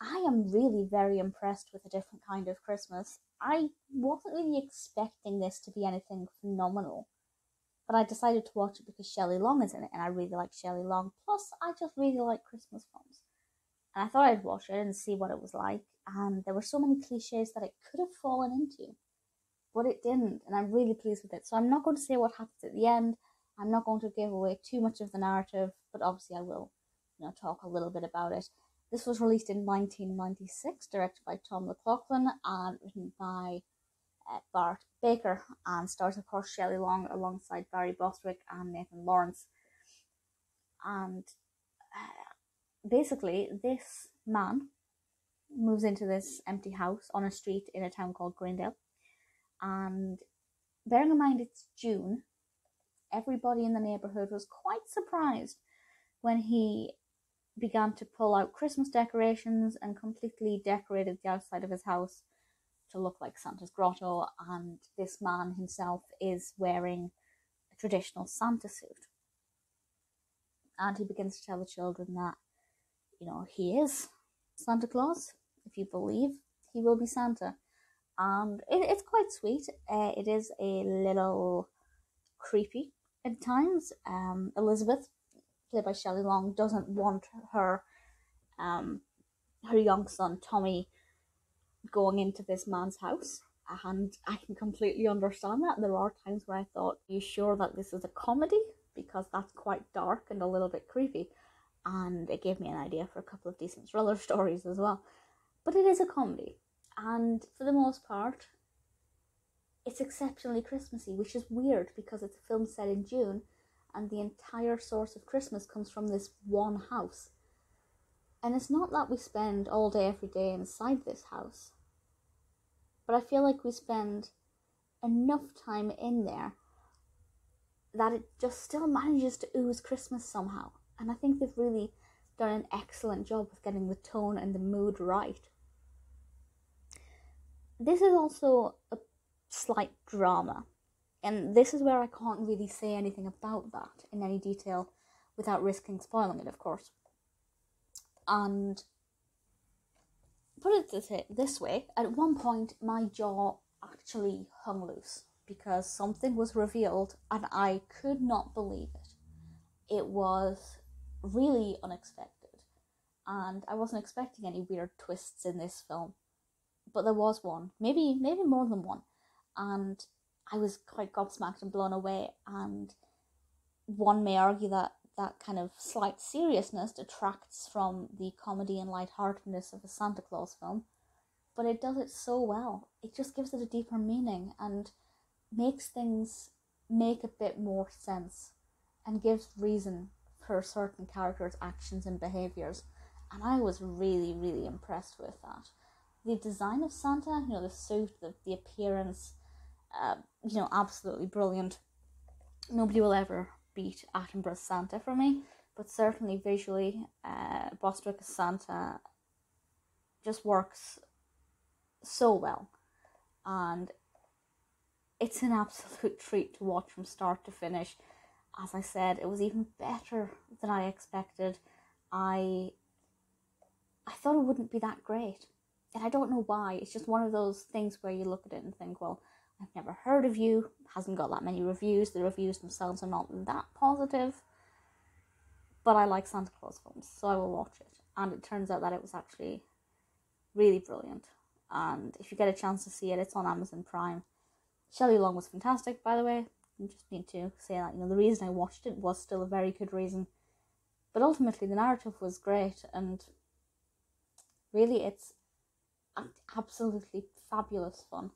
I am really very impressed with A Different Kind of Christmas. I wasn't really expecting this to be anything phenomenal, but I decided to watch it because Shelley Long is in it, and I really like Shelley Long. Plus, I just really like Christmas films. And I thought I'd watch it and see what it was like, and there were so many cliches that it could have fallen into, but it didn't, and I'm really pleased with it. So I'm not going to say what happens at the end. I'm not going to give away too much of the narrative, but obviously I will, talk a little bit about it. This was released in 1996, directed by Tom McLoughlin, and written by Bart Baker, and stars, of course, Shelley Long alongside Barry Bostwick and Nathan Lawrence. And basically, this man moves into this empty house on a street in a town called Greendale. And bearing in mind it's June, everybody in the neighbourhood was quite surprised when he began to pull out Christmas decorations and completely decorated the outside of his house to look like Santa's grotto. And this man himself is wearing a traditional Santa suit. And he begins to tell the children that, he is Santa Claus. If you believe, he will be Santa. And it's quite sweet. It is a little creepy at times. Elizabeth, played by Shelley Long, doesn't want her young son Tommy going into this man's house, and I can completely understand that. There are times where I thought, are you sure that this is a comedy? Because that's quite dark and a little bit creepy, and it gave me an idea for a couple of decent thriller stories as well. But it is a comedy, and for the most part, it's exceptionally Christmassy, which is weird because it's a film set in June, and the entire source of Christmas comes from this one house. And it's not that we spend all day every day inside this house, but I feel like we spend enough time in there that it just still manages to ooze Christmas somehow. And I think they've really done an excellent job with getting the tone and the mood right. This is also a slight drama, and this is where I can't really say anything about that in any detail without risking spoiling it, of course. And put it this way, at one point my jaw actually hung loose because something was revealed and I could not believe it. It was really unexpected, and I wasn't expecting any weird twists in this film, but there was one, maybe more than one, and I was quite gobsmacked and blown away. And one may argue that kind of slight seriousness detracts from the comedy and lightheartedness of a Santa Claus film, but it does it so well. It just gives it a deeper meaning and makes things make a bit more sense and gives reason for certain characters' actions and behaviours. And I was really, really impressed with that. The design of Santa, the suit, the appearance, absolutely brilliant. Nobody will ever beat Attenborough's Santa for me, but certainly visually, Bostwick as Santa just works so well, and it's an absolute treat to watch from start to finish. As I said, it was even better than I expected. I thought it wouldn't be that great, and I don't know why. It's just one of those things where you look at it and think, well, I've never heard of you, hasn't got that many reviews, the reviews themselves are not that positive, but I like Santa Claus films, so I will watch it. And it turns out that it was actually really brilliant, and if you get a chance to see it, it's on Amazon Prime. Shelley Long was fantastic, by the way. I just need to say that, the reason I watched it was still a very good reason, but ultimately the narrative was great, and really it's absolutely fabulous fun.